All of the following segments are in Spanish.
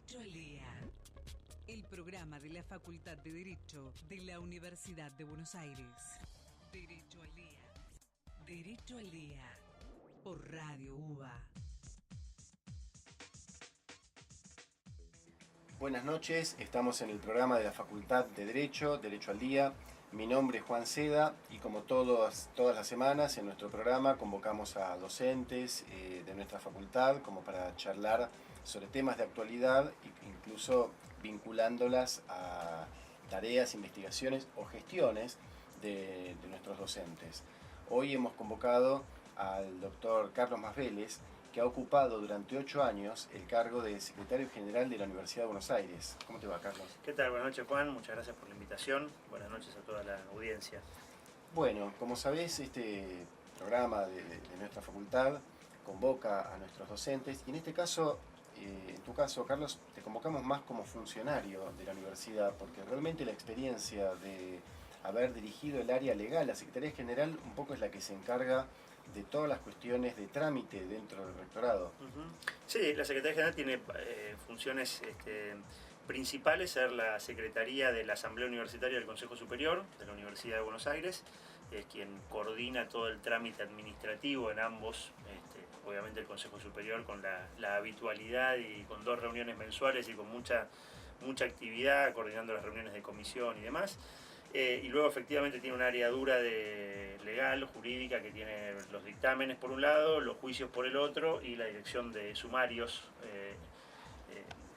Derecho al Día. El programa de la Facultad de Derecho de la Universidad de Buenos Aires. Derecho al Día. Derecho al Día. Por Radio UBA. Buenas noches, estamos en el programa de la Facultad de Derecho, Derecho al Día. Mi nombre es Juan Seda y como todas las semanas en nuestro programa convocamos a docentes de nuestra facultad como para charlar sobre temas de actualidad e incluso vinculándolas a tareas, investigaciones o gestiones de nuestros docentes. Hoy hemos convocado al doctor Carlos Masveles, que ha ocupado durante 8 años el cargo de secretario general de la Universidad de Buenos Aires. ¿Cómo te va, Carlos? ¿Qué tal? Buenas noches, Juan. Muchas gracias por la invitación. Buenas noches a toda la audiencia. Bueno, como sabés, este programa de nuestra facultad convoca a nuestros docentes y en este caso, en tu caso, Carlos, te convocamos más como funcionario de la universidad porque realmente la experiencia de haber dirigido el área legal, la Secretaría General, un poco es la que se encarga de todas las cuestiones de trámite dentro del rectorado. Sí, la Secretaría General tiene funciones principales, ser la Secretaría de la Asamblea Universitaria del Consejo Superior de la Universidad de Buenos Aires, es quien coordina todo el trámite administrativo en ambos, obviamente el Consejo Superior con la habitualidad y con 2 reuniones mensuales y con mucha actividad, coordinando las reuniones de comisión y demás. Y luego efectivamente tiene un área dura de legal, jurídica, que tiene los dictámenes por un lado, los juicios por el otro y la dirección de sumarios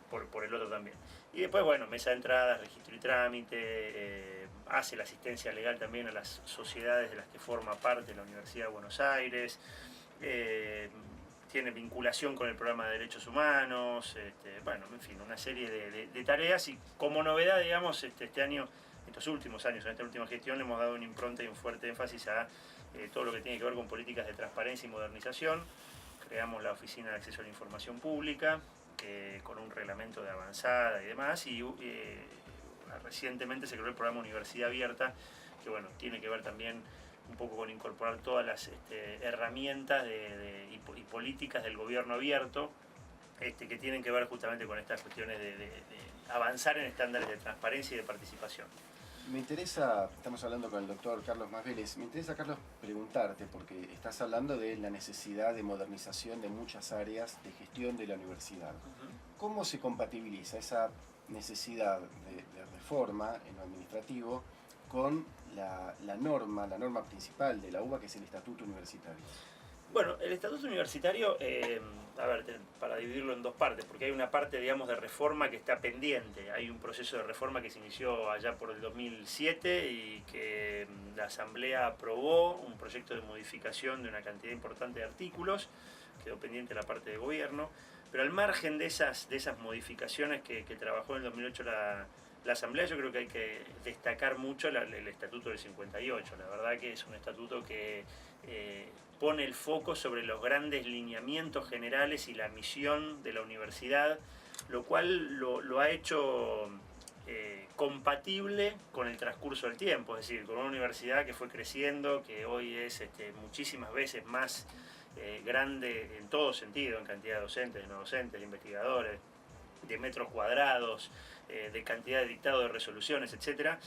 por el otro también. Y después, bueno, mesa de entradas, registro y trámite, hace la asistencia legal también a las sociedades de las que forma parte la Universidad de Buenos Aires, tiene vinculación con el programa de derechos humanos, bueno, en fin, una serie de tareas y como novedad, digamos, este año, estos últimos años, en esta última gestión, le hemos dado una impronta y un fuerte énfasis a todo lo que tiene que ver con políticas de transparencia y modernización. Creamos la Oficina de Acceso a la Información Pública, con un reglamento de avanzada y demás, y recientemente se creó el programa Universidad Abierta, que bueno, tiene que ver también un poco con incorporar todas las herramientas y políticas del gobierno abierto, que tienen que ver justamente con estas cuestiones de avanzar en estándares de transparencia y de participación. Me interesa, estamos hablando con el doctor Carlos Masveles, me interesa, Carlos, preguntarte, porque estás hablando de la necesidad de modernización de muchas áreas de gestión de la universidad. ¿Cómo se compatibiliza esa necesidad de reforma en lo administrativo con la norma principal de la UBA, que es el Estatuto Universitario? Bueno, el Estatuto Universitario, a ver, para dividirlo en 2 partes, porque hay una parte, digamos, de reforma que está pendiente. Hay un proceso de reforma que se inició allá por el 2007 y que la Asamblea aprobó un proyecto de modificación de una cantidad importante de artículos, quedó pendiente la parte de gobierno, pero al margen de esas modificaciones que trabajó en el 2008 la Asamblea, yo creo que hay que destacar mucho el Estatuto del 58. La verdad que es un estatuto que pone el foco sobre los grandes lineamientos generales y la misión de la universidad, lo cual lo ha hecho compatible con el transcurso del tiempo, es decir, con una universidad que fue creciendo, que hoy es muchísimas veces más grande en todo sentido, en cantidad de docentes, de no docentes, de investigadores, de metros cuadrados, de cantidad de dictado de resoluciones, etc.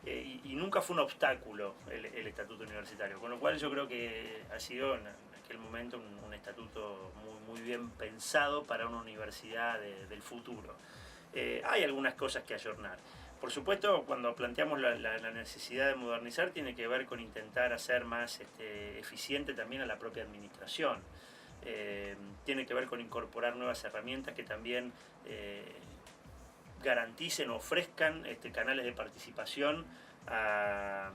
Y nunca fue un obstáculo el estatuto universitario, con lo cual yo creo que ha sido en aquel momento un estatuto muy bien pensado para una universidad del futuro. Hay algunas cosas que ayornar. Por supuesto, cuando planteamos la necesidad de modernizar, tiene que ver con intentar hacer más eficiente también a la propia administración. Tiene que ver con incorporar nuevas herramientas que también garanticen o ofrezcan canales de participación a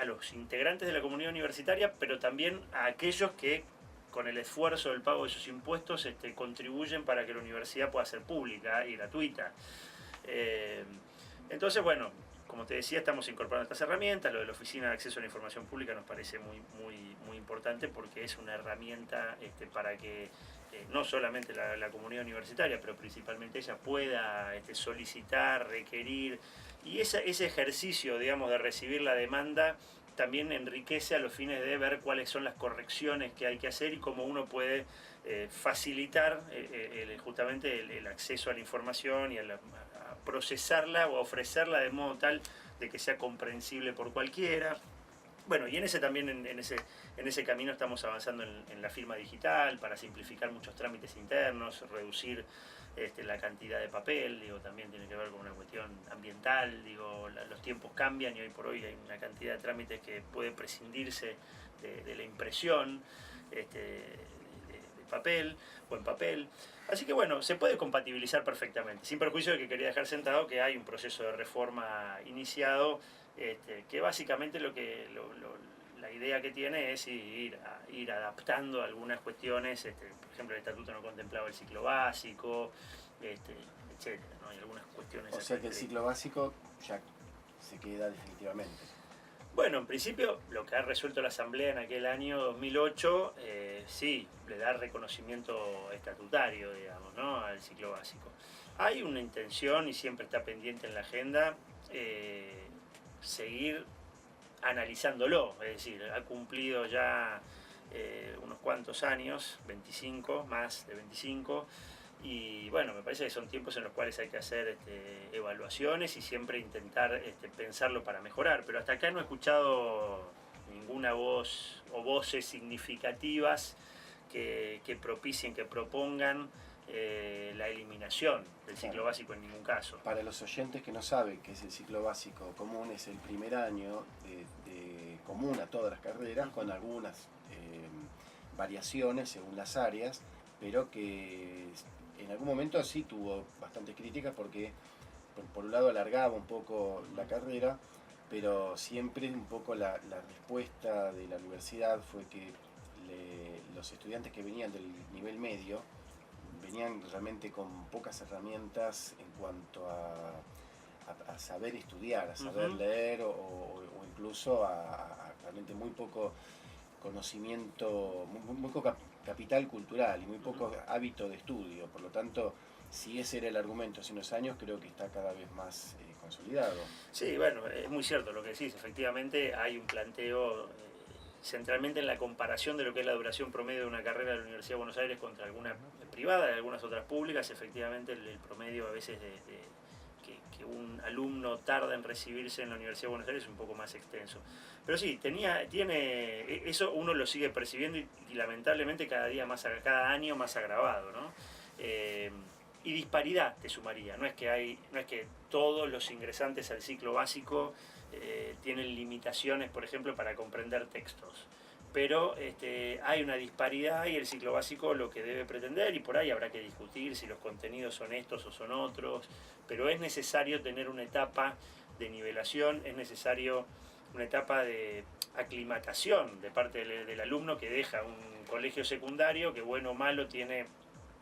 los integrantes de la comunidad universitaria, pero también a aquellos que con el esfuerzo del pago de sus impuestos contribuyen para que la universidad pueda ser pública y gratuita. Entonces, bueno, como te decía, estamos incorporando estas herramientas. Lo de la Oficina de Acceso a la Información Pública nos parece muy importante porque es una herramienta para que no solamente la comunidad universitaria, pero principalmente ella pueda solicitar, requerir, y ese ejercicio, digamos, de recibir la demanda también enriquece a los fines de ver cuáles son las correcciones que hay que hacer y cómo uno puede facilitar justamente el acceso a la información y a procesarla o a ofrecerla de modo tal de que sea comprensible por cualquiera. Bueno, y en ese también, en ese camino estamos avanzando en la firma digital para simplificar muchos trámites internos, reducir la cantidad de papel, digo, también tiene que ver con una cuestión ambiental, digo, los tiempos cambian y hoy por hoy hay una cantidad de trámites que puede prescindirse de la impresión de papel o en papel. Así que bueno, se puede compatibilizar perfectamente, sin perjuicio de que quería dejar sentado que hay un proceso de reforma iniciado, que básicamente la idea que tiene es ir adaptando algunas cuestiones, por ejemplo el estatuto no contemplaba el ciclo básico, etcétera, ¿no? Hay algunas cuestiones. O sea que el ciclo básico ya se queda definitivamente. Bueno, en principio lo que ha resuelto la Asamblea en aquel año 2008, sí, le da reconocimiento estatutario, digamos, ¿no?, al ciclo básico. Hay una intención y siempre está pendiente en la agenda seguir analizándolo, es decir, ha cumplido ya unos cuantos años, 25, más de 25, y bueno, me parece que son tiempos en los cuales hay que hacer evaluaciones y siempre intentar pensarlo para mejorar, pero hasta acá no he escuchado ninguna voz o voces significativas que propicien, que propongan la eliminación del ciclo básico en ningún caso. Para los oyentes que no saben qué es el ciclo básico común, es el primer año de común a todas las carreras, con algunas variaciones según las áreas, pero que en algún momento sí tuvo bastantes críticas porque por un lado alargaba un poco la carrera, pero siempre un poco la respuesta de la universidad fue que los estudiantes que venían del nivel medio venían realmente con pocas herramientas en cuanto a saber estudiar, a saber leer o incluso a realmente muy poco conocimiento, muy poco capital cultural y muy poco hábito de estudio. Por lo tanto, si ese era el argumento hace unos años, creo que está cada vez más consolidado. Sí, bueno, es muy cierto lo que decís. Efectivamente hay un planteo centralmente en la comparación de lo que es la duración promedio de una carrera de la Universidad de Buenos Aires contra alguna privada y algunas otras públicas. Efectivamente el promedio a veces que un alumno tarda en recibirse en la Universidad de Buenos Aires es un poco más extenso. Pero sí, tiene eso uno lo sigue percibiendo y lamentablemente cada año más agravado, ¿no? Y disparidad te sumaría, no es que todos los ingresantes al ciclo básico tienen limitaciones, por ejemplo, para comprender textos. Pero hay una disparidad y el ciclo básico lo que debe pretender, y por ahí habrá que discutir si los contenidos son estos o son otros, pero es necesario tener una etapa de nivelación, es necesario una etapa de aclimatación de parte del alumno que deja un colegio secundario que, bueno o malo, tiene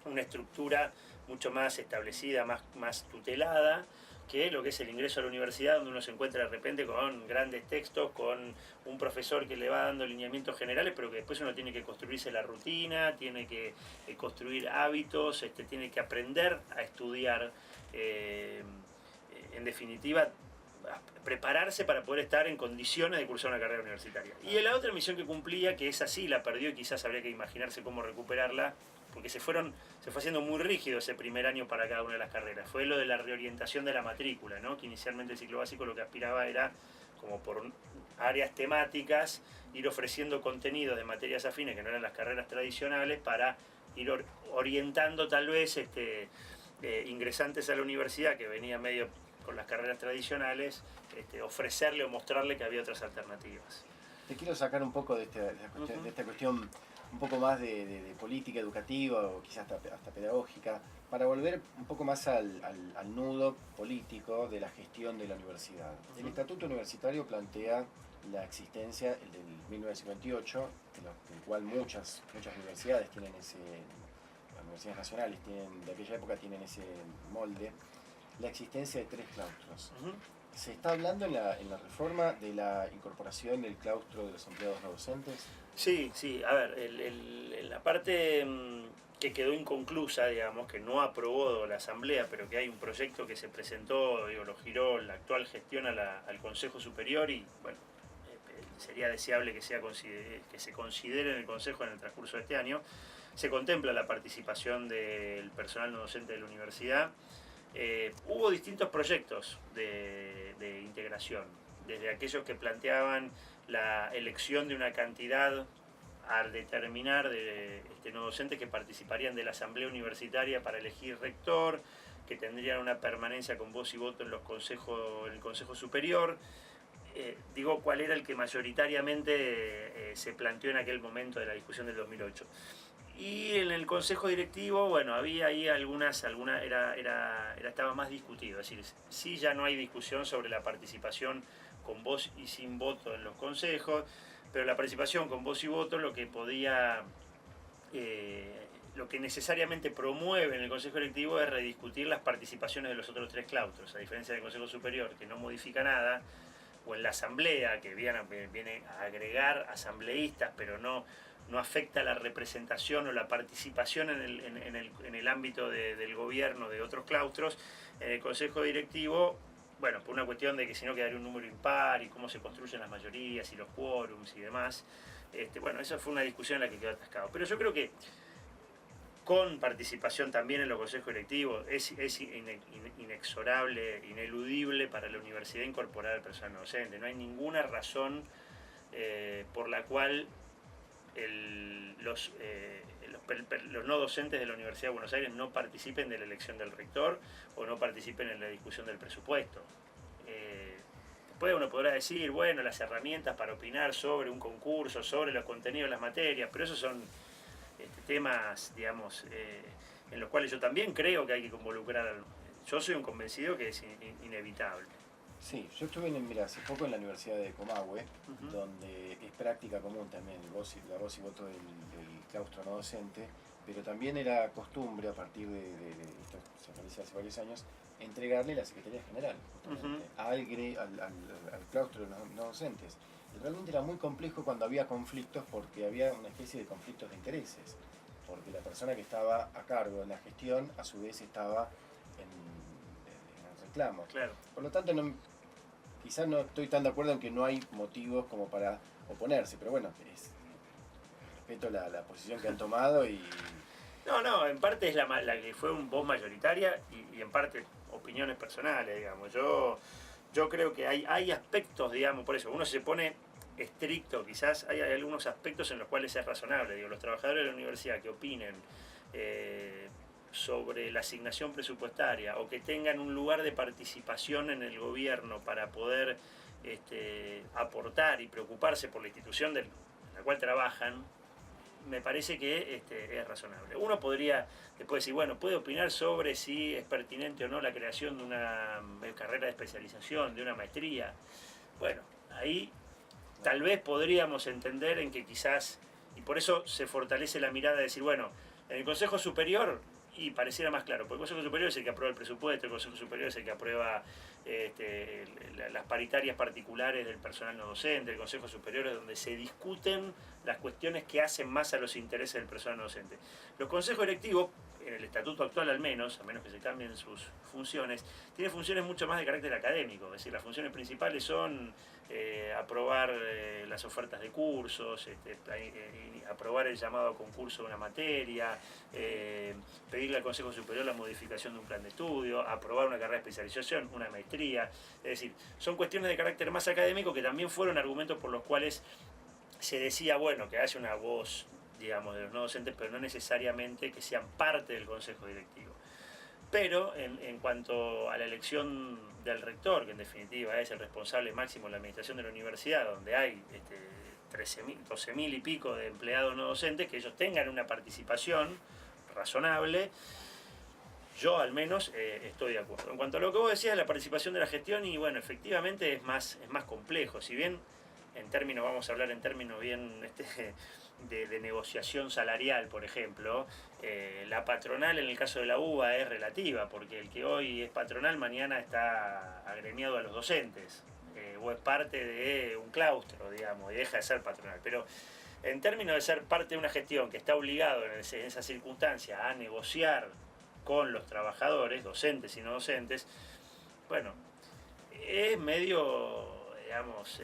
una estructura mucho más establecida, más tutelada, que lo que es el ingreso a la universidad, donde uno se encuentra de repente con grandes textos, con un profesor que le va dando lineamientos generales, pero que después uno tiene que construirse la rutina, tiene que construir hábitos, tiene que aprender a estudiar, en definitiva, prepararse para poder estar en condiciones de cursar una carrera universitaria. Y la otra misión que cumplía, que esa sí la perdió y quizás habría que imaginarse cómo recuperarla, porque se fue haciendo muy rígido ese primer año para cada una de las carreras, fue lo de la reorientación de la matrícula, ¿no? Que inicialmente el ciclo básico lo que aspiraba era, como por áreas temáticas, ir ofreciendo contenidos de materias afines que no eran las carreras tradicionales para ir orientando tal vez ingresantes a la universidad que venían medio con las carreras tradicionales, ofrecerle o mostrarle que había otras alternativas. Te quiero sacar un poco de esta cuestión un poco más de política educativa o quizás hasta pedagógica, para volver un poco más al nudo político de la gestión de la universidad. El Estatuto Universitario plantea la existencia, el del 1958, del cual muchas universidades tienen las universidades nacionales de aquella época tienen ese molde, la existencia de 3 claustros. ¿Se está hablando en la reforma de la incorporación del claustro de los empleados no docentes? Sí, a ver, la parte que quedó inconclusa, digamos, que no aprobó la Asamblea, pero que hay un proyecto que se presentó, lo giró la actual gestión al Consejo Superior y, bueno, sería deseable que se considere en el Consejo en el transcurso de este año. se contempla la participación del personal no docente de la universidad. Hubo distintos proyectos de integración, desde aquellos que planteaban la elección de una cantidad al determinar de no docentes que participarían de la asamblea universitaria para elegir rector, que tendrían una permanencia con voz y voto en el Consejo Superior. Digo cuál era el que mayoritariamente se planteó en aquel momento de la discusión del 2008. Y en el Consejo Directivo, bueno, había ahí estaba más discutido, es decir, sí ya no hay discusión sobre la participación con voz y sin voto en los consejos, pero la participación con voz y voto lo que necesariamente promueve en el Consejo Directivo es rediscutir las participaciones de los otros 3 claustros, a diferencia del Consejo Superior, que no modifica nada, o en la Asamblea, que viene a agregar asambleístas, pero no afecta la representación o la participación en el ámbito del gobierno de otros claustros. En el Consejo Directivo, bueno, por una cuestión de que si no quedaría un número impar y cómo se construyen las mayorías y los quórums y demás, bueno, esa fue una discusión en la que quedó atascado. Pero yo creo que con participación también en los consejos directivos es inexorable, ineludible para la universidad incorporar al personal docente. No hay ninguna razón por la cual los no docentes de la Universidad de Buenos Aires no participen de la elección del rector o no participen en la discusión del presupuesto. Después uno podrá decir, bueno, las herramientas para opinar sobre un concurso, sobre los contenidos de las materias, pero esos son temas, digamos, en los cuales yo también creo que hay que involucrar. Yo soy un convencido que es inevitable. Sí, yo estuve hace poco en la Universidad de Comahue, donde es práctica común también la voz y voto del claustro no docente, pero también era costumbre, a partir de esto se realiza hace varios años, entregarle la Secretaría General al claustro no docentes. Y realmente era muy complejo cuando había conflictos, porque había una especie de conflictos de intereses, porque la persona que estaba a cargo de la gestión a su vez estaba en el reclamo. Claro. Por lo tanto, quizás no estoy tan de acuerdo en que no hay motivos como para oponerse, pero bueno, respeto la posición que han tomado y... No, en parte es la que fue un voz mayoritaria y en parte opiniones personales, digamos. Yo creo que hay aspectos, digamos, por eso uno se pone estricto, quizás hay algunos aspectos en los cuales es razonable. Digo, los trabajadores de la universidad que opinen sobre la asignación presupuestaria o que tengan un lugar de participación en el gobierno para poder aportar y preocuparse por la institución en la cual trabajan, me parece que es razonable. Uno podría después decir, bueno, puede opinar sobre si es pertinente o no la creación de una carrera de especialización, de una maestría. Bueno, ahí tal vez podríamos entender en que quizás, y por eso se fortalece la mirada de decir, bueno, en el Consejo Superior, y pareciera más claro, porque el Consejo Superior es el que aprueba el presupuesto, el Consejo Superior es el que aprueba las paritarias particulares del personal no docente, el Consejo Superior es donde se discuten las cuestiones que hacen más a los intereses del personal no docente. Los consejos directivos, en el estatuto actual al menos, a menos que se cambien sus funciones, tienen funciones mucho más de carácter académico, es decir, las funciones principales son aprobar las ofertas de cursos, aprobar el llamado a concurso de una materia, pedirle al Consejo Superior la modificación de un plan de estudio, aprobar una carrera de especialización, una maestría. Es decir, son cuestiones de carácter más académico que también fueron argumentos por los cuales se decía, bueno, que haya una voz, digamos, de los no docentes, pero no necesariamente que sean parte del Consejo Directivo. Pero en cuanto a la elección del rector, que en definitiva es el responsable máximo de la administración de la universidad, donde hay 12.000 y pico de empleados no docentes, que ellos tengan una participación razonable, yo al menos estoy de acuerdo. En cuanto a lo que vos decías, la participación de la gestión, y bueno, efectivamente es más complejo. Si bien vamos a hablar en términos bien de negociación salarial, por ejemplo, la patronal en el caso de la UBA es relativa, porque el que hoy es patronal mañana está agremiado a los docentes, o es parte de un claustro, digamos, y deja de ser patronal. Pero en términos de ser parte de una gestión que está obligado en esa circunstancia a negociar con los trabajadores, docentes y no docentes, bueno, es medio, digamos,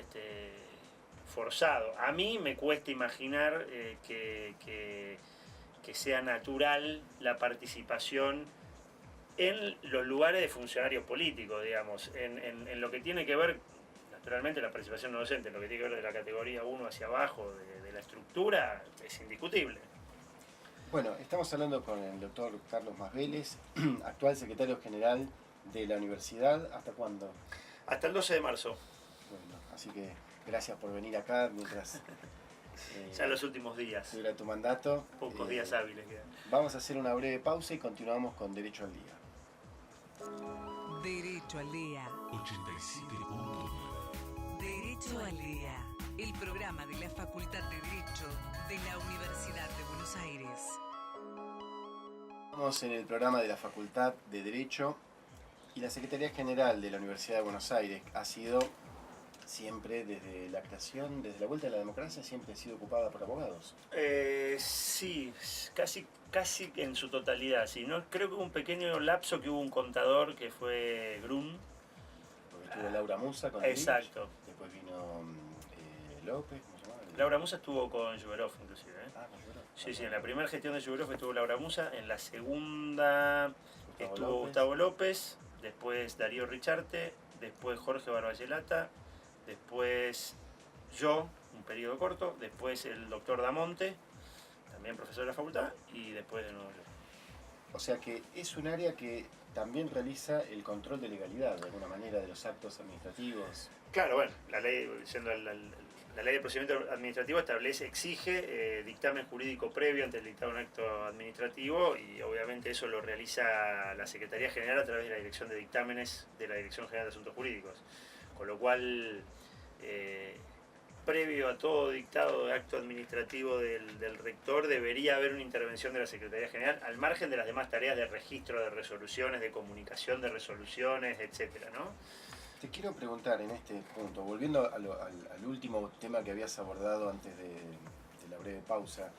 forzado. A mí me cuesta imaginar que que sea natural la participación en los lugares de funcionarios políticos, digamos, en lo que tiene que ver, naturalmente la participación no docente, en lo que tiene que ver de la categoría 1 hacia abajo, de la estructura, es indiscutible. Bueno, estamos hablando con el doctor Carlos Masvélez, actual secretario general de la universidad. ¿Hasta cuándo? Hasta el 12 de marzo. Bueno, así que gracias por venir acá mientras... ya en los últimos días. Dura tu mandato. Pocos días hábiles quedan. Vamos a hacer una breve pausa y continuamos con Derecho al Día. Derecho al Día. 87.9. Derecho al Día. El programa de la Facultad de Derecho de la Universidad de Buenos Aires. Estamos en el programa de la Facultad de Derecho y la Secretaría General de la Universidad de Buenos Aires ha sido siempre, desde la creación, desde la vuelta de la democracia, siempre ha sido ocupada por abogados. Sí, casi en su totalidad. Sí, ¿no? Creo que hubo un pequeño lapso que hubo un contador que fue Grun. Porque estuvo Laura Musa con Exacto. Dirich, después vino López, ¿cómo se llama? Laura Musa estuvo con Yuberov, inclusive. Ah, con Yuberov. Sí, en la primera gestión de Yuberov estuvo Laura Musa, en la segunda estuvo López. Gustavo López, después Darío Richarte, después Jorge Barballelata, después yo, un periodo corto, después el doctor Damonte, también profesor de la facultad, y después de nuevo yo. O sea que es un área que también realiza el control de legalidad, de alguna manera, de los actos administrativos. Claro, bueno, la ley, siendo la ley de procedimiento administrativo exige dictamen jurídico previo antes de dictar un acto administrativo, y obviamente eso lo realiza la Secretaría General a través de la Dirección de Dictámenes de la Dirección General de Asuntos Jurídicos. Con lo cual, previo a todo dictado de acto administrativo del rector, debería haber una intervención de la Secretaría General, al margen de las demás tareas de registro de resoluciones, de comunicación de resoluciones, etcétera, ¿no? Te quiero preguntar en este punto, volviendo al último tema que habías abordado antes de la breve pausa,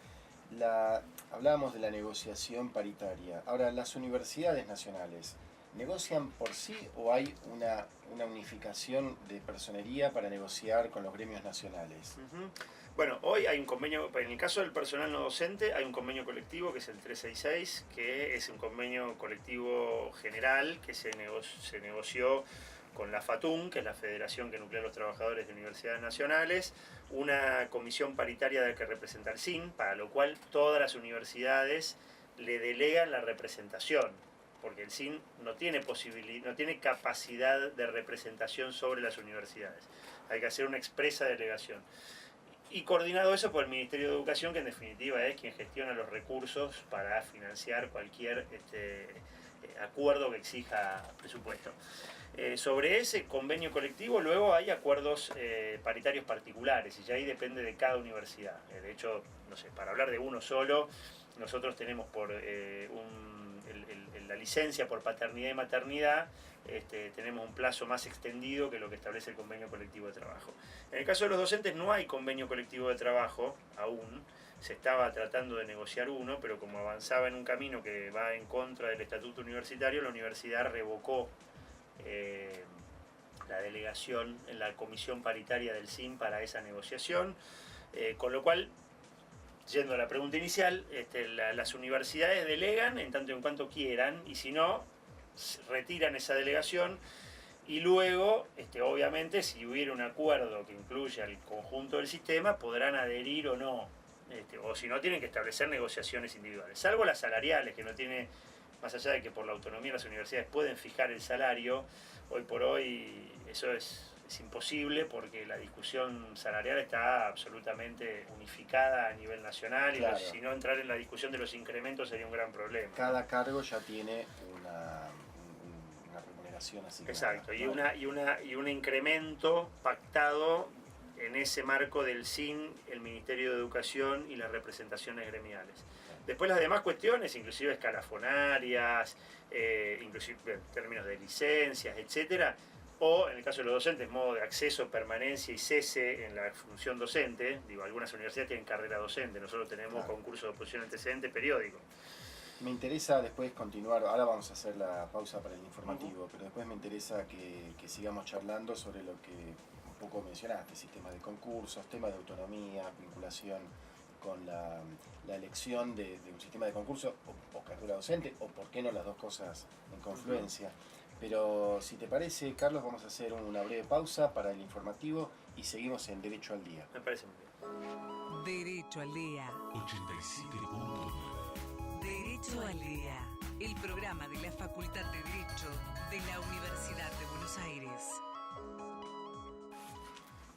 hablábamos de la negociación paritaria. Ahora, las universidades nacionales, ¿negocian por sí o hay una unificación de personería para negociar con los gremios nacionales? Bueno, hoy hay un convenio, en el caso del personal no docente, hay un convenio colectivo que es el 366, que es un convenio colectivo general que se negoció con la FATUN, que es la Federación que nuclea a los trabajadores de universidades nacionales, una comisión paritaria de que representa el SIN, para lo cual todas las universidades le delegan la representación, porque el SIN no tiene capacidad de representación sobre las universidades. Hay que hacer una expresa delegación. Y coordinado eso por el Ministerio de Educación, que en definitiva es quien gestiona los recursos para financiar cualquier acuerdo que exija presupuesto. Sobre ese convenio colectivo luego hay acuerdos paritarios particulares, y ya ahí depende de cada universidad. De hecho, no sé, para hablar de uno solo, nosotros tenemos por la licencia por paternidad y maternidad, tenemos un plazo más extendido que lo que establece el convenio colectivo de trabajo. En el caso de los docentes no hay convenio colectivo de trabajo aún. Se estaba tratando de negociar uno, pero como avanzaba en un camino que va en contra del estatuto universitario, la universidad revocó la delegación en la comisión paritaria del SIN para esa negociación, con lo cual, yendo a la pregunta inicial, las universidades delegan en tanto y en cuanto quieran, y si no, retiran esa delegación, y luego, obviamente, si hubiera un acuerdo que incluya el conjunto del sistema, podrán adherir o no, o si no, tienen que establecer negociaciones individuales, salvo las salariales, que no tiene, más allá de que por la autonomía las universidades pueden fijar el salario, hoy por hoy eso es imposible, porque la discusión salarial está absolutamente unificada a nivel nacional, claro. Y si no, entrar en la discusión de los incrementos sería un gran problema. Cada cargo ya tiene una remuneración asignada. Exacto, y un incremento pactado en ese marco del SIN, el Ministerio de Educación y las representaciones gremiales. Después las demás cuestiones, inclusive escalafonarias, inclusive en términos de licencias, etcétera, o en el caso de los docentes, modo de acceso, permanencia y cese en la función docente. Digo, algunas universidades tienen carrera docente, nosotros tenemos concurso de oposición antecedente periódico. Me interesa después continuar, ahora vamos a hacer la pausa para el informativo, pero después me interesa que sigamos charlando sobre lo que un poco mencionaste, sistemas de concursos, temas de autonomía, vinculación con la elección de un sistema de concurso o carrera docente, o por qué no las dos cosas en confluencia. Pero si te parece, Carlos, vamos a hacer una breve pausa para el informativo y seguimos en Derecho al Día. Me parece muy bien. Derecho al Día. 87.9. Derecho al Día. El programa de la Facultad de Derecho de la Universidad de Buenos Aires.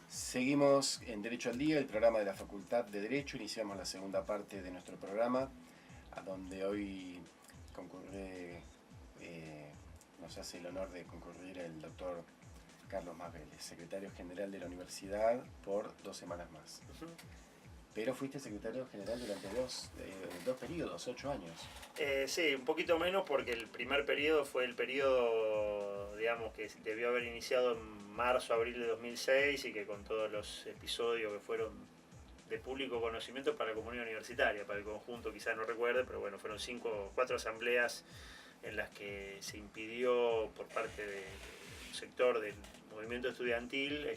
Seguimos en Derecho al Día, el programa de la Facultad de Derecho. Iniciamos la segunda parte de nuestro programa, a donde hoy nos hace el honor de concurrir el doctor Carlos Vélez, secretario general de la universidad por 2 semanas más. Pero fuiste secretario general durante dos periodos, 8 años. Sí, un poquito menos porque el primer periodo fue el periodo, digamos, que debió haber iniciado en marzo, abril de 2006 y que con todos los episodios que fueron de público conocimiento para la comunidad universitaria, para el conjunto quizás no recuerde, pero bueno, fueron 4 asambleas en las que se impidió por parte del sector del movimiento estudiantil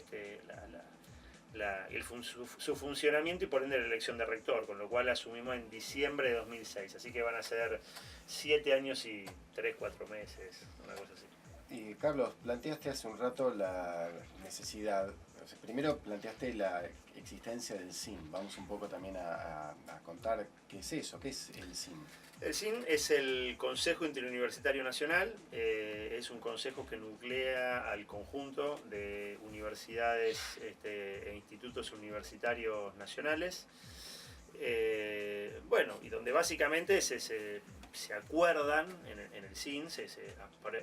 su funcionamiento y por ende la elección de rector, con lo cual asumimos en diciembre de 2006, así que van a ser 7 años y 3-4 meses, una cosa así. Y Carlos, planteaste hace un rato la necesidad, o sea, primero planteaste la existencia del SIN, vamos un poco también a contar qué es eso, qué es el SIN. El SIN es el Consejo Interuniversitario Nacional, es un consejo que nuclea al conjunto de universidades e institutos universitarios nacionales, y donde básicamente se acuerdan en el SIN, se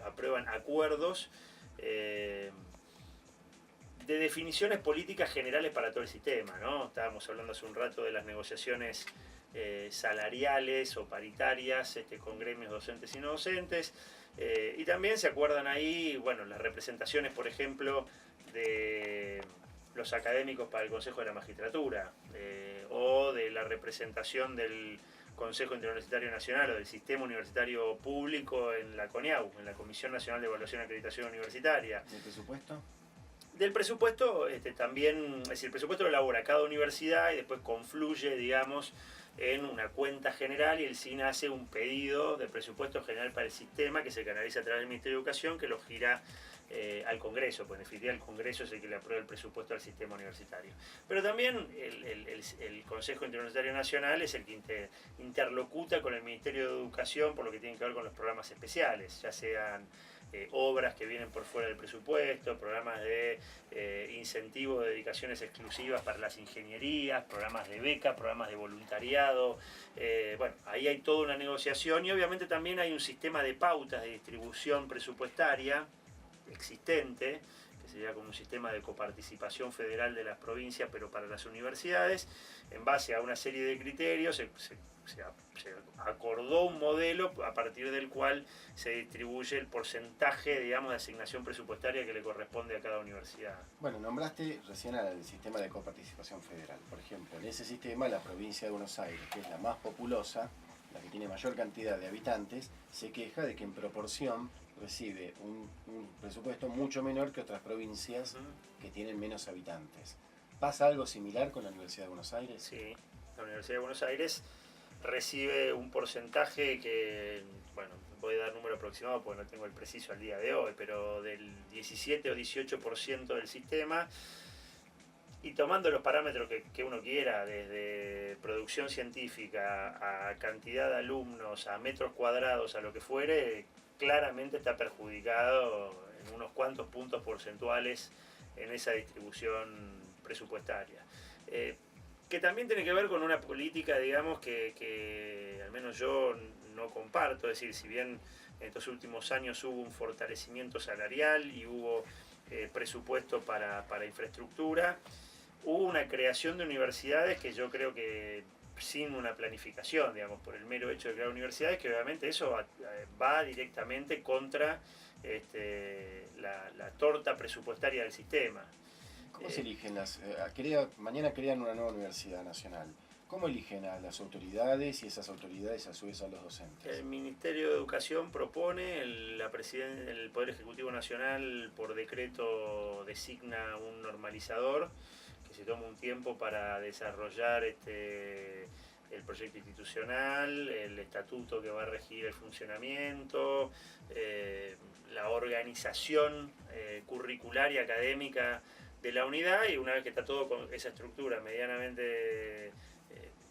aprueban acuerdos de definiciones políticas generales para todo el sistema, ¿no? Estábamos hablando hace un rato de las negociaciones salariales o paritarias con gremios docentes y no docentes, y también se acuerdan ahí, las representaciones, por ejemplo, de los académicos para el Consejo de la Magistratura, o de la representación del Consejo Interuniversitario Nacional o del Sistema Universitario Público en la CONIAU, en la Comisión Nacional de Evaluación y Acreditación Universitaria. ¿Del presupuesto? Del presupuesto también, es decir, el presupuesto lo elabora cada universidad y después confluye, digamos, en una cuenta general, y el SIN hace un pedido de presupuesto general para el sistema que se canaliza a través del Ministerio de Educación, que lo gira al Congreso, pues en definitiva el Congreso es el que le aprueba el presupuesto al sistema universitario. Pero también el Consejo Interuniversitario Nacional es el que interlocuta con el Ministerio de Educación por lo que tiene que ver con los programas especiales, ya sean obras que vienen por fuera del presupuesto, programas de incentivo de dedicaciones exclusivas para las ingenierías, programas de beca, programas de voluntariado. Ahí hay toda una negociación y obviamente también hay un sistema de pautas de distribución presupuestaria existente, que sería como un sistema de coparticipación federal de las provincias, pero para las universidades, en base a una serie de criterios. Se acordó un modelo a partir del cual se distribuye el porcentaje, digamos, de asignación presupuestaria que le corresponde a cada universidad. Bueno, nombraste recién al sistema de coparticipación federal. Por ejemplo, en ese sistema la provincia de Buenos Aires, que es la más populosa, la que tiene mayor cantidad de habitantes, se queja de que en proporción recibe un presupuesto mucho menor que otras provincias que tienen menos habitantes. ¿Pasa algo similar con la Universidad de Buenos Aires? Sí, la Universidad de Buenos Aires recibe un porcentaje que, voy a dar número aproximado porque no tengo el preciso al día de hoy, pero del 17 o 18% del sistema, y tomando los parámetros que uno quiera, desde producción científica a cantidad de alumnos, a metros cuadrados, a lo que fuere, claramente está perjudicado en unos cuantos puntos porcentuales en esa distribución presupuestaria. Que también tiene que ver con una política, digamos, que al menos yo no comparto. Es decir, si bien en estos últimos años hubo un fortalecimiento salarial y hubo presupuesto para infraestructura, hubo una creación de universidades que yo creo que sin una planificación, digamos, por el mero hecho de crear universidades, que obviamente eso va directamente contra la torta presupuestaria del sistema. ¿Cómo se eligen mañana crean una nueva universidad nacional? ¿Cómo eligen a las autoridades y esas autoridades a su vez a los docentes? El Ministerio de Educación propone, el Poder Ejecutivo Nacional por decreto designa un normalizador, que se toma un tiempo para desarrollar el proyecto institucional, el estatuto que va a regir el funcionamiento, la organización curricular y académica de la unidad, y una vez que está todo con esa estructura medianamente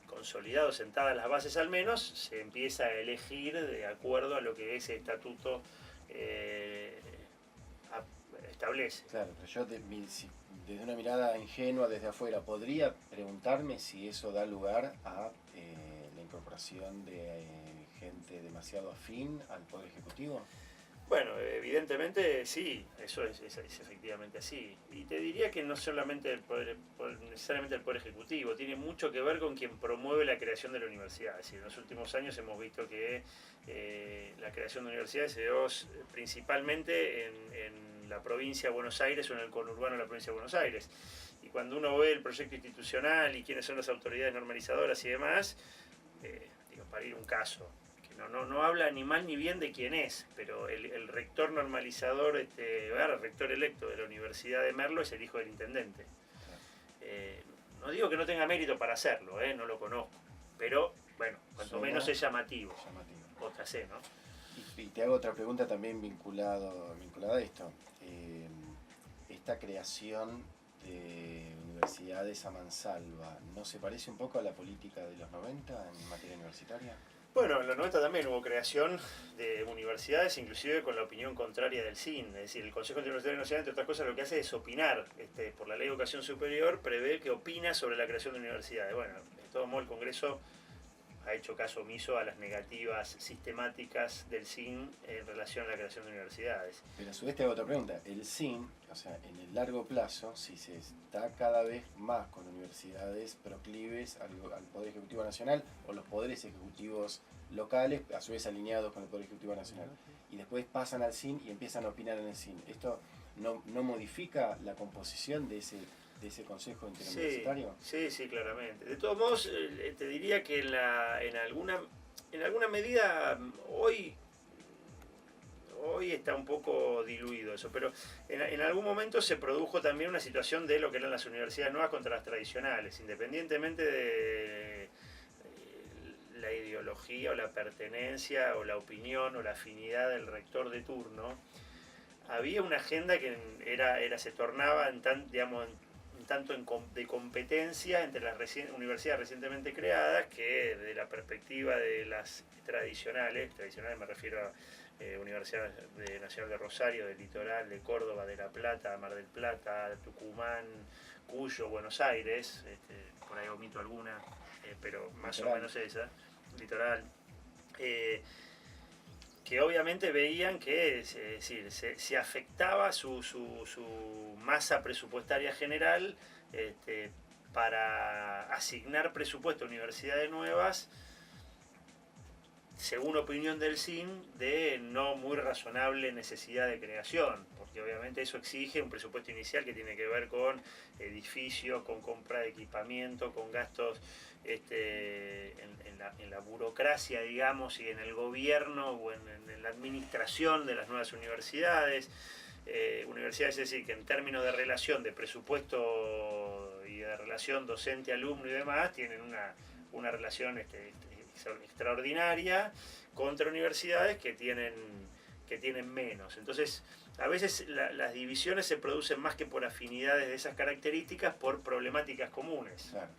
consolidado, sentadas las bases al menos, se empieza a elegir de acuerdo a lo que ese estatuto establece. Claro, pero yo desde una mirada ingenua desde afuera podría preguntarme si eso da lugar a la incorporación de gente demasiado afín al Poder Ejecutivo. Bueno, evidentemente sí, eso es efectivamente así. Y te diría que no solamente necesariamente el Poder Ejecutivo, tiene mucho que ver con quien promueve la creación de la universidad. Es decir, en los últimos años hemos visto que la creación de universidades se dio principalmente en la provincia de Buenos Aires o en el conurbano de la provincia de Buenos Aires. Y cuando uno ve el proyecto institucional y quiénes son las autoridades normalizadoras y demás, para ir un caso, no habla ni mal ni bien de quién es, pero el rector normalizador, el rector electo de la Universidad de Merlo es el hijo del intendente. No digo que no tenga mérito para hacerlo, no lo conozco, pero bueno, cuanto menos es llamativo. Otra C, ¿no? Y te hago otra pregunta también vinculada a esto. Esta creación de universidades a mansalva, ¿no se parece un poco a la política de los 90 en materia universitaria? Bueno, en los 90 también hubo creación de universidades, inclusive con la opinión contraria del CIN. Es decir, el Consejo Universitario Nacional, entre otras cosas, lo que hace es opinar. Por la Ley de Educación Superior, prevé que opina sobre la creación de universidades. Bueno, de todo modo, el Congreso ha hecho caso omiso a las negativas sistemáticas del CIN en relación a la creación de universidades. Pero a su vez te hago otra pregunta. El CIN, o sea, en el largo plazo, si se está cada vez más con universidades proclives al Poder Ejecutivo Nacional o los poderes ejecutivos locales, a su vez alineados con el Poder Ejecutivo Nacional, y después pasan al CIN y empiezan a opinar en el CIN, ¿esto no modifica la composición de ese Consejo Interuniversitario? Sí, claramente. De todos modos, te diría que en alguna medida hoy está un poco diluido eso, pero en algún momento se produjo también una situación de lo que eran las universidades nuevas contra las tradicionales, independientemente de la ideología o la pertenencia o la opinión o la afinidad del rector de turno. Había una agenda que se tornaba tanto de competencia entre las universidades recientemente creadas, que de la perspectiva de las tradicionales me refiero a Universidad Nacional de Rosario, del Litoral, de Córdoba, de La Plata, Mar del Plata, Tucumán, Cuyo, Buenos Aires, por ahí omito alguna, pero más Litoral. O menos esa, Litoral. Que obviamente veían que se afectaba su masa presupuestaria general para asignar presupuesto a universidades nuevas, según opinión del CIN, de no muy razonable necesidad de creación, porque obviamente eso exige un presupuesto inicial que tiene que ver con edificios, con compra de equipamiento, con gastos en la burocracia, digamos, y en el gobierno o en la administración de las nuevas universidades. Universidades, es decir, que en términos de relación de presupuesto y de relación docente-alumno y demás, tienen una relación extraordinaria contra universidades que tienen menos. Entonces, a veces las divisiones se producen más que por afinidades de esas características, por problemáticas comunes. Claro.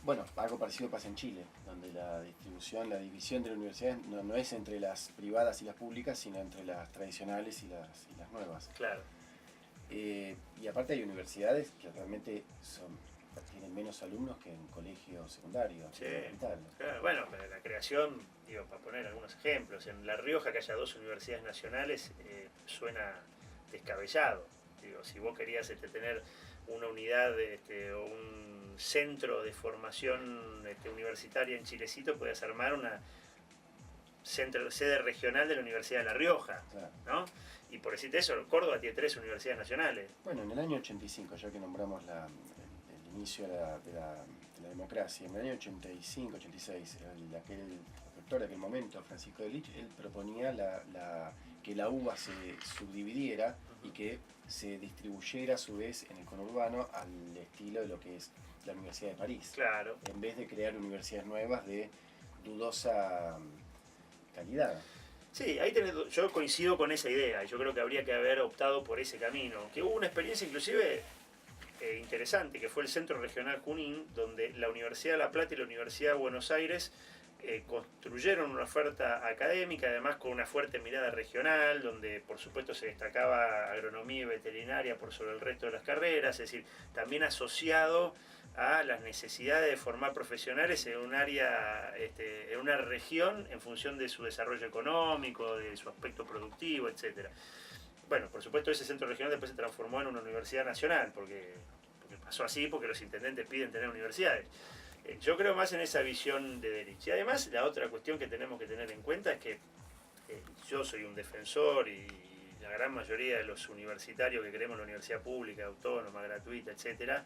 Bueno, algo parecido pasa en Chile, donde la división de las universidades no es entre las privadas y las públicas, sino entre las tradicionales y las nuevas. Claro. Y aparte hay universidades que realmente tienen menos alumnos que en colegios secundarios. Sí, claro. Bueno, pero la creación, para poner algunos ejemplos, en La Rioja que haya 2 universidades nacionales suena descabellado. Si vos querías tener una unidad o un centro de formación universitaria en Chilecito, podías armar una sede regional de la Universidad de La Rioja, claro. ¿No? Y por decirte eso, Córdoba tiene 3 universidades nacionales. Bueno, en el año 85, ya que nombramos el inicio de la democracia, en el año 85, 86, aquel rector de aquel momento, Francisco de Lich, él proponía que la UBA se subdividiera y que se distribuyera a su vez en el conurbano al estilo de lo que es la Universidad de París. Claro. En vez de crear universidades nuevas de dudosa calidad. Sí, ahí yo coincido con esa idea. Yo creo que habría que haber optado por ese camino. Que hubo una experiencia inclusive interesante, que fue el Centro Regional Junín, donde la Universidad de La Plata y la Universidad de Buenos Aires construyeron una oferta académica, además con una fuerte mirada regional, donde por supuesto se destacaba agronomía y veterinaria por sobre el resto de las carreras, es decir, también asociado a las necesidades de formar profesionales en un área, en una región en función de su desarrollo económico, de su aspecto productivo, etc. Bueno, por supuesto ese centro regional después se transformó en una universidad nacional, porque pasó así, porque los intendentes piden tener universidades. Yo creo más en esa visión de derecho. Y además la otra cuestión que tenemos que tener en cuenta es que yo soy un defensor y la gran mayoría de los universitarios que queremos la universidad pública, autónoma, gratuita, etcétera,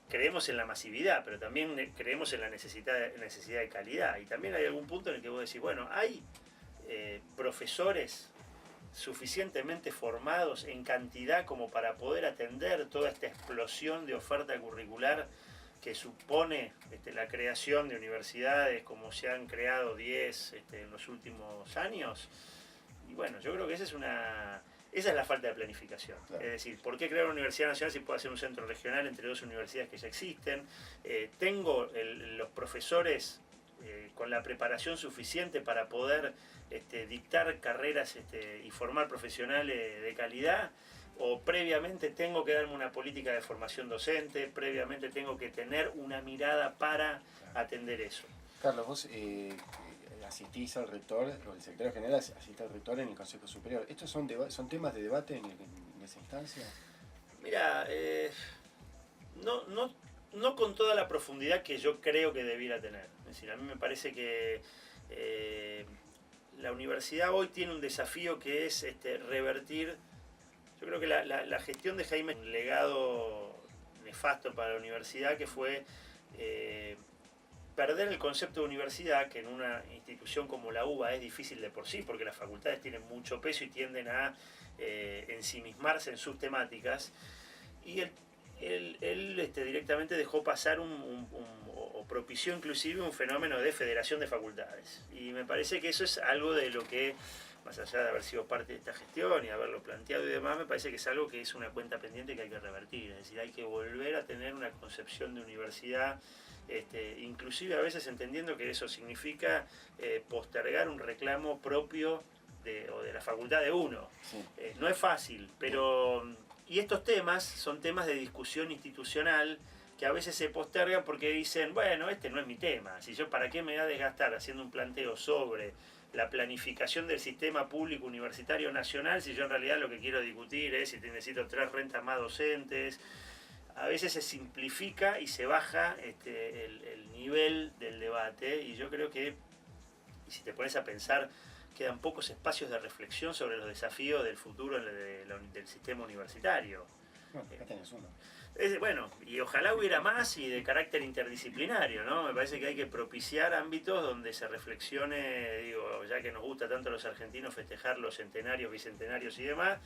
creemos en la masividad, pero también creemos en la necesidad de calidad. Y también hay algún punto en el que vos decís, bueno, hay profesores suficientemente formados en cantidad como para poder atender toda esta explosión de oferta curricular que supone la creación de universidades como se han creado 10 en los últimos años. Y bueno, yo creo que esa es la falta de planificación. Claro. Es decir, ¿por qué crear una universidad nacional si puede hacer un centro regional entre dos universidades que ya existen? Tengo los profesores con la preparación suficiente para poder dictar carreras y formar profesionales de calidad, o previamente tengo que darme una política de formación docente, previamente tengo que tener una mirada para atender eso. Carlos, vos asistís al rector, o el secretario general asiste al rector en el Consejo Superior. ¿Estos son temas de debate en esa instancia? Mira, no con toda la profundidad que yo creo que debiera tener. Es decir, a mí me parece que la universidad hoy tiene un desafío que es revertir. Yo creo que la gestión de Jaime es un legado nefasto para la universidad, que fue perder el concepto de universidad, que en una institución como la UBA es difícil de por sí, porque las facultades tienen mucho peso y tienden a ensimismarse en sus temáticas. Y él directamente dejó pasar o propició inclusive un fenómeno de federación de facultades. Y me parece que eso es algo de lo que, más allá de haber sido parte de esta gestión y haberlo planteado y demás, me parece que es algo que es una cuenta pendiente que hay que revertir. Es decir, hay que volver a tener una concepción de universidad, inclusive a veces entendiendo que eso significa postergar un reclamo propio o de la facultad de uno. Sí. No es fácil, pero... Y estos temas son temas de discusión institucional que a veces se postergan porque dicen, bueno, este no es mi tema. Si yo, ¿para qué me voy a desgastar haciendo un planteo sobre la planificación del sistema público universitario nacional si yo en realidad lo que quiero discutir es si necesito 3 rentas más docentes? A veces se simplifica y se baja el nivel del debate, y yo creo que, si te pones a pensar, quedan pocos espacios de reflexión sobre los desafíos del futuro del sistema universitario. Bueno, acá tenés uno. Bueno, y ojalá hubiera más y de carácter interdisciplinario, ¿no? Me parece que hay que propiciar ámbitos donde se reflexione, digo, ya que nos gusta tanto a los argentinos festejar los centenarios, bicentenarios y demás.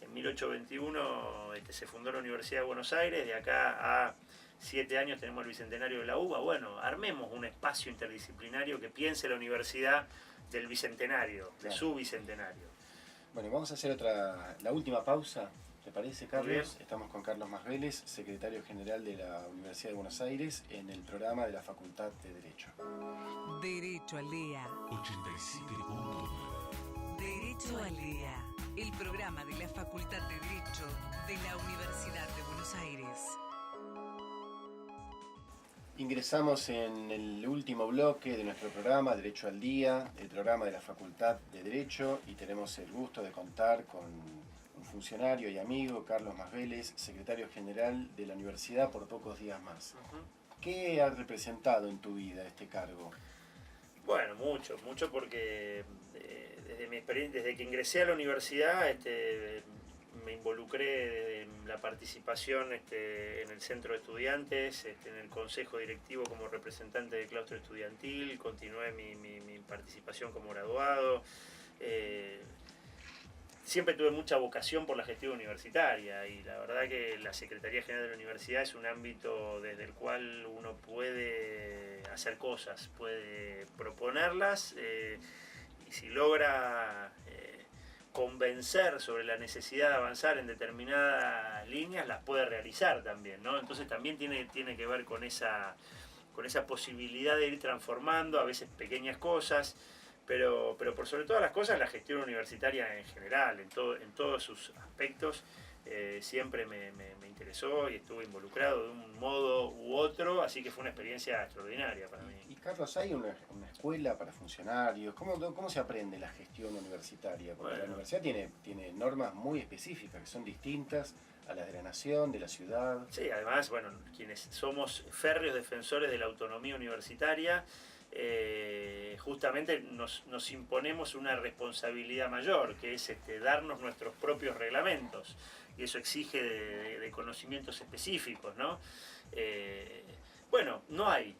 En 1821 se fundó la Universidad de Buenos Aires, de acá a 7 años tenemos el bicentenario de la UBA. Bueno, armemos un espacio interdisciplinario que piense la universidad del bicentenario, de su bicentenario. Bueno, vamos a hacer la última pausa, ¿te parece, Carlos? Estamos con Carlos Masveles, secretario general de la Universidad de Buenos Aires, en el programa de la Facultad de Derecho. Derecho al Día. 87.9. Derecho al Día, el programa de la Facultad de Derecho de la Universidad de Buenos Aires. Ingresamos en el último bloque de nuestro programa, Derecho al Día, el programa de la Facultad de Derecho, y tenemos el gusto de contar con un funcionario y amigo, Carlos Masveles, secretario general de la universidad por pocos días más. ¿Qué ha representado en tu vida este cargo? Bueno, mucho porque desde mi experiencia, desde que ingresé a la universidad, me involucré en la participación en el centro de estudiantes, en el consejo directivo como representante del claustro estudiantil, continué mi participación como graduado, siempre tuve mucha vocación por la gestión universitaria y la verdad que la Secretaría General de la Universidad es un ámbito desde el cual uno puede hacer cosas, puede proponerlas y si logra convencer sobre la necesidad de avanzar en determinadas líneas, las puede realizar también, ¿no? Entonces también tiene que ver con esa posibilidad de ir transformando a veces pequeñas cosas, pero por sobre todas las cosas la gestión universitaria en general, en todos sus aspectos, siempre me interesó y estuve involucrado de un modo u otro, así que fue una experiencia extraordinaria para mí. Y Carlos, ¿hay una escuela para funcionarios? ¿Cómo se aprende la gestión universitaria? Porque la universidad tiene normas muy específicas que son distintas a las de la nación, de la ciudad. Sí, además, bueno, quienes somos férreos defensores de la autonomía universitaria, justamente nos imponemos una responsabilidad mayor, que es darnos nuestros propios reglamentos, y eso exige de conocimientos específicos, ¿no? Bueno, no hay.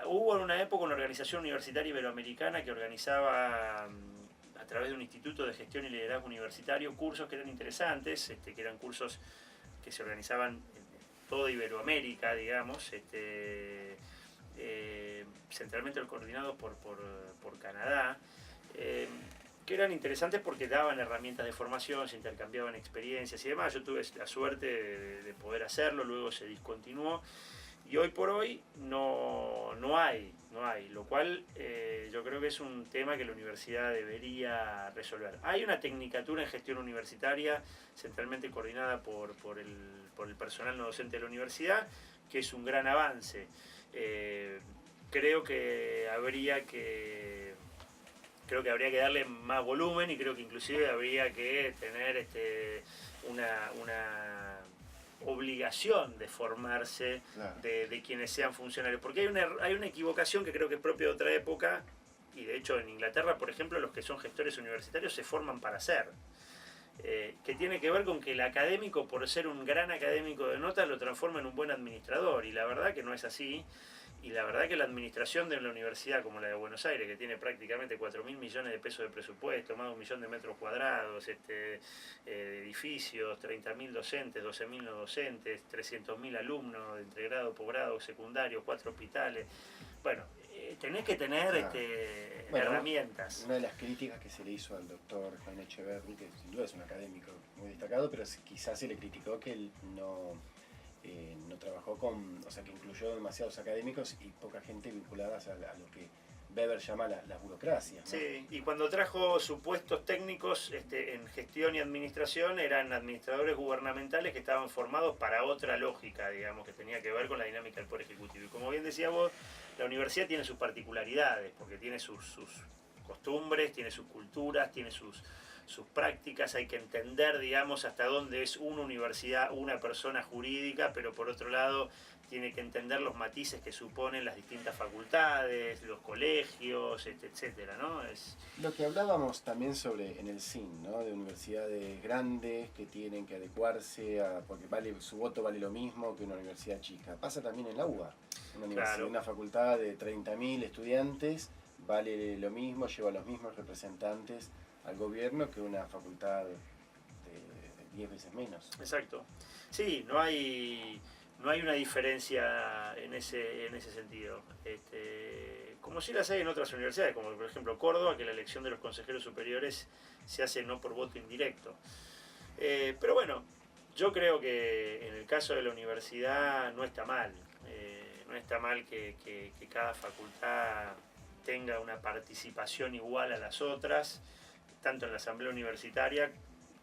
Hubo en una época una organización universitaria iberoamericana que organizaba a través de un instituto de gestión y liderazgo universitario cursos que eran interesantes, que eran cursos que se organizaban en toda Iberoamérica, digamos, centralmente coordinados por Canadá, que eran interesantes porque daban herramientas de formación, se intercambiaban experiencias y demás. Yo tuve la suerte de poder hacerlo, luego se discontinuó y hoy por hoy no hay, lo cual yo creo que es un tema que la universidad debería resolver. Hay una tecnicatura en gestión universitaria centralmente coordinada por el personal no docente de la universidad, que es un gran avance. Creo que habría que darle más volumen y creo que inclusive habría que tener una obligación de formarse, claro, de quienes sean funcionarios, porque hay una equivocación que creo que es propia de otra época, y de hecho en Inglaterra, por ejemplo, los que son gestores universitarios se forman para ser, que tiene que ver con que el académico, por ser un gran académico de notas, lo transforma en un buen administrador, y la verdad que no es así. Y la verdad que la administración de una universidad como la de Buenos Aires, que tiene prácticamente 4.000 millones de pesos de presupuesto, más de 1 millón de metros cuadrados, edificios, 30.000 docentes, 12.000 no docentes, 300.000 alumnos de entregrado, posgrado, secundario, 4 hospitales. Bueno, tenés que tener herramientas. Una de las críticas que se le hizo al doctor Juan Echeverri, que sin duda es un académico muy destacado, pero quizás se le criticó que él no trabajó o sea, que incluyó demasiados académicos y poca gente vinculada a lo que Weber llama la burocracia, ¿no? Sí, y cuando trajo supuestos técnicos en gestión y administración, eran administradores gubernamentales que estaban formados para otra lógica, digamos, que tenía que ver con la dinámica del Poder Ejecutivo. Y como bien decía vos, la universidad tiene sus particularidades, porque tiene sus costumbres, tiene sus culturas, tiene sus prácticas, hay que entender, digamos, hasta dónde es una universidad, una persona jurídica, pero por otro lado tiene que entender los matices que suponen las distintas facultades, los colegios, etcétera, ¿no? Es lo que hablábamos también sobre en el CIN, ¿no? De universidades grandes que tienen que adecuarse porque su voto vale lo mismo que una universidad chica. Pasa también en la UBA, claro, una facultad de 30.000 estudiantes vale lo mismo, lleva los mismos representantes al gobierno que una facultad de 10 veces menos. Exacto. Sí, no hay una diferencia en ese sentido. Como sí las hay en otras universidades, como por ejemplo Córdoba, que la elección de los consejeros superiores se hace no por voto indirecto. Pero bueno, yo creo que en el caso de la universidad no está mal. No está mal que cada facultad tenga una participación igual a las otras, tanto en la asamblea universitaria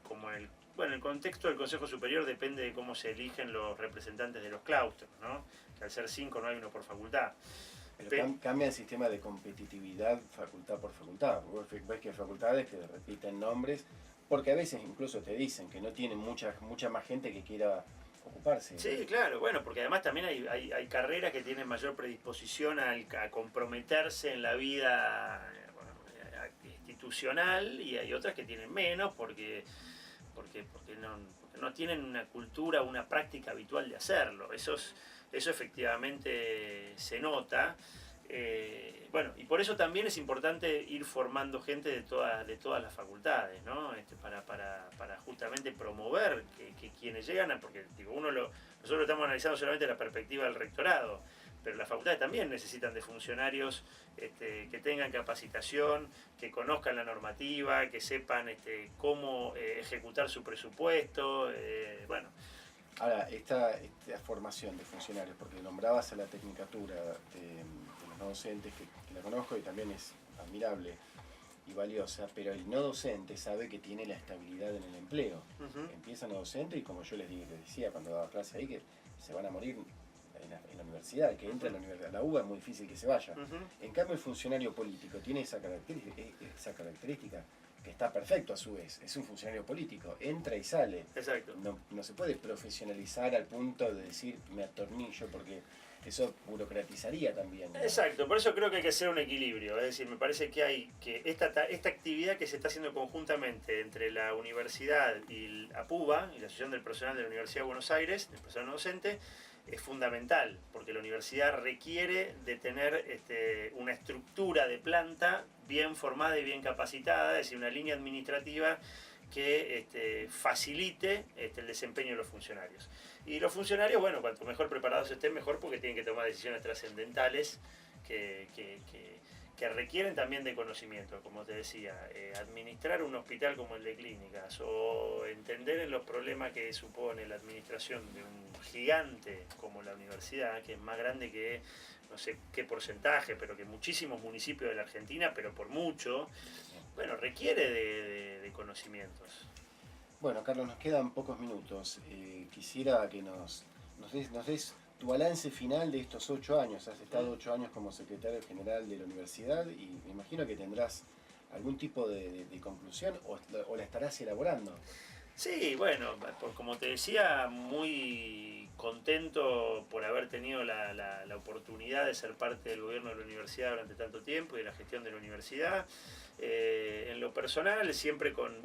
como en el contexto del Consejo Superior depende de cómo se eligen los representantes de los claustros, ¿no? Que al ser 5 no hay uno por facultad. Pero cambia el sistema de competitividad facultad por facultad. Vos ves que hay facultades que repiten nombres, porque a veces incluso te dicen que no tienen mucha más gente que quiera ocuparse. Sí, claro, bueno, porque además también hay carreras que tienen mayor predisposición a comprometerse en la vida institucional y hay otras que tienen menos porque no tienen una cultura, una práctica habitual de hacerlo. Eso efectivamente se nota. Bueno, y por eso también es importante ir formando gente de todas las facultades, ¿no? Para justamente promover que quienes llegan, porque digo, nosotros estamos analizando solamente la perspectiva del rectorado, pero las facultades también necesitan de funcionarios que tengan capacitación, que conozcan la normativa, que sepan cómo ejecutar su presupuesto, bueno. Ahora, esta formación de funcionarios, porque nombrabas a la tecnicatura de los no docentes, que la conozco y también es admirable y valiosa, pero el no docente sabe que tiene la estabilidad en el empleo. Empieza no docente y como yo les decía cuando daba clase ahí, que se van a morir en la universidad, el que entra en la universidad, la UBA es muy difícil que se vaya. En cambio el funcionario político tiene esa característica que está perfecto a su vez, es un funcionario político, entra y sale. Exacto. No se puede profesionalizar al punto de decir me atornillo, porque eso burocratizaría también, ¿no? Exacto, por eso creo que hay que hacer un equilibrio, es decir, me parece que esta actividad que se está haciendo conjuntamente entre la universidad y la APUBA, y la Asociación del Personal de la Universidad de Buenos Aires, del personal no docente, es fundamental, porque la universidad requiere de tener una estructura de planta bien formada y bien capacitada, es decir, una línea administrativa que facilite el desempeño de los funcionarios. Y los funcionarios, bueno, cuanto mejor preparados estén, mejor, porque tienen que tomar decisiones trascendentales que requieren también de conocimiento, como te decía, administrar un hospital como el de clínicas o entender en los problemas que supone la administración de un gigante como la universidad, que es más grande que no sé qué porcentaje, pero que muchísimos municipios de la Argentina, pero por mucho, bueno, requiere de conocimientos. Bueno, Carlos, nos quedan pocos minutos. Quisiera que nos des tu balance final de estos 8 años. Has estado 8 años como secretario general de la universidad y me imagino que tendrás algún tipo de conclusión o la estarás elaborando. Sí, bueno, como te decía, muy contento por haber tenido la oportunidad de ser parte del gobierno de la universidad durante tanto tiempo y de la gestión de la universidad. En lo personal, siempre con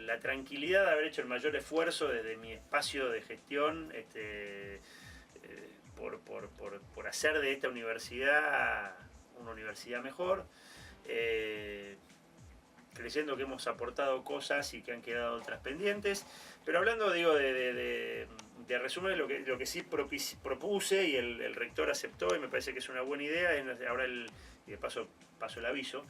la tranquilidad de haber hecho el mayor esfuerzo desde mi espacio de gestión por hacer de esta universidad una universidad mejor, creyendo que hemos aportado cosas y que han quedado otras pendientes, pero hablando, digo, de resumen, lo que sí propuse y el rector aceptó y me parece que es una buena idea, ahora y de paso el aviso,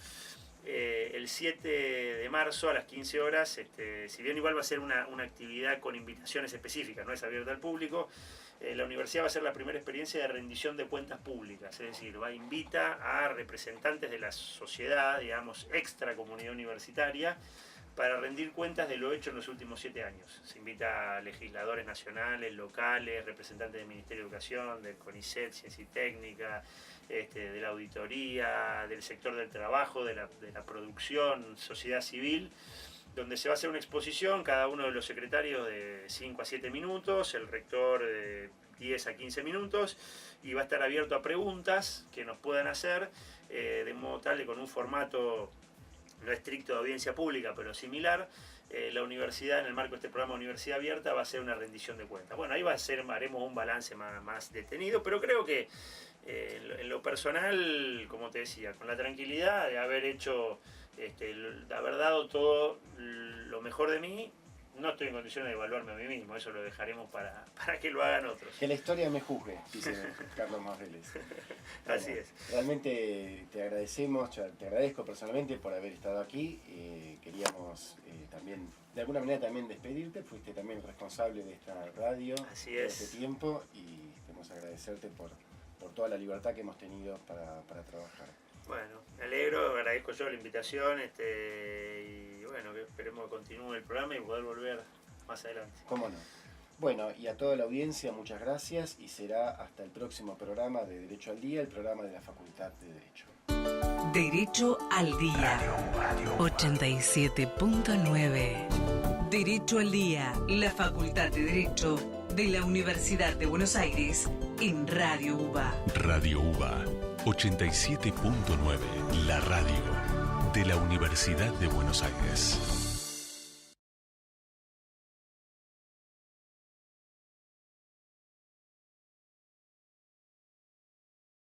el 7 de marzo a las 15 horas, si bien igual va a ser una actividad con invitaciones específicas, no es abierta al público, la universidad va a ser la primera experiencia de rendición de cuentas públicas, es decir, invita a representantes de la sociedad, digamos, extra comunidad universitaria, para rendir cuentas de lo hecho en los últimos 7 años. Se invita a legisladores nacionales, locales, representantes del Ministerio de Educación, del CONICET, Ciencia y Técnica, de la auditoría, del sector del trabajo, de la producción, sociedad civil, donde se va a hacer una exposición, cada uno de los secretarios de 5 a 7 minutos, el rector de 10 a 15 minutos, y va a estar abierto a preguntas que nos puedan hacer, de modo tal que con un formato no estricto de audiencia pública, pero similar, la universidad, en el marco de este programa Universidad Abierta, va a hacer una rendición de cuentas. Bueno, ahí haremos un balance más detenido, pero creo que en lo personal, como te decía, con la tranquilidad de haber hecho, de haber dado todo lo mejor de mí, no estoy en condiciones de evaluarme a mí mismo, eso lo dejaremos para que lo hagan otros. Que la historia me juzgue, dice Carlos Mafreles. Así es. Realmente te agradezco personalmente por haber estado aquí. Queríamos también, de alguna manera también despedirte, fuiste también responsable de esta radio todo este tiempo y queremos agradecerte por toda la libertad que hemos tenido para trabajar. Bueno, me alegro, agradezco yo la invitación y bueno, que esperemos que continúe el programa y poder volver más adelante. ¿Cómo no? Bueno, y a toda la audiencia, muchas gracias y será hasta el próximo programa de Derecho al Día, el programa de la Facultad de Derecho. Derecho al Día, 87.9. Derecho al Día, la Facultad de Derecho de la Universidad de Buenos Aires en Radio UBA. Radio UBA 87.9, la radio de la Universidad de Buenos Aires.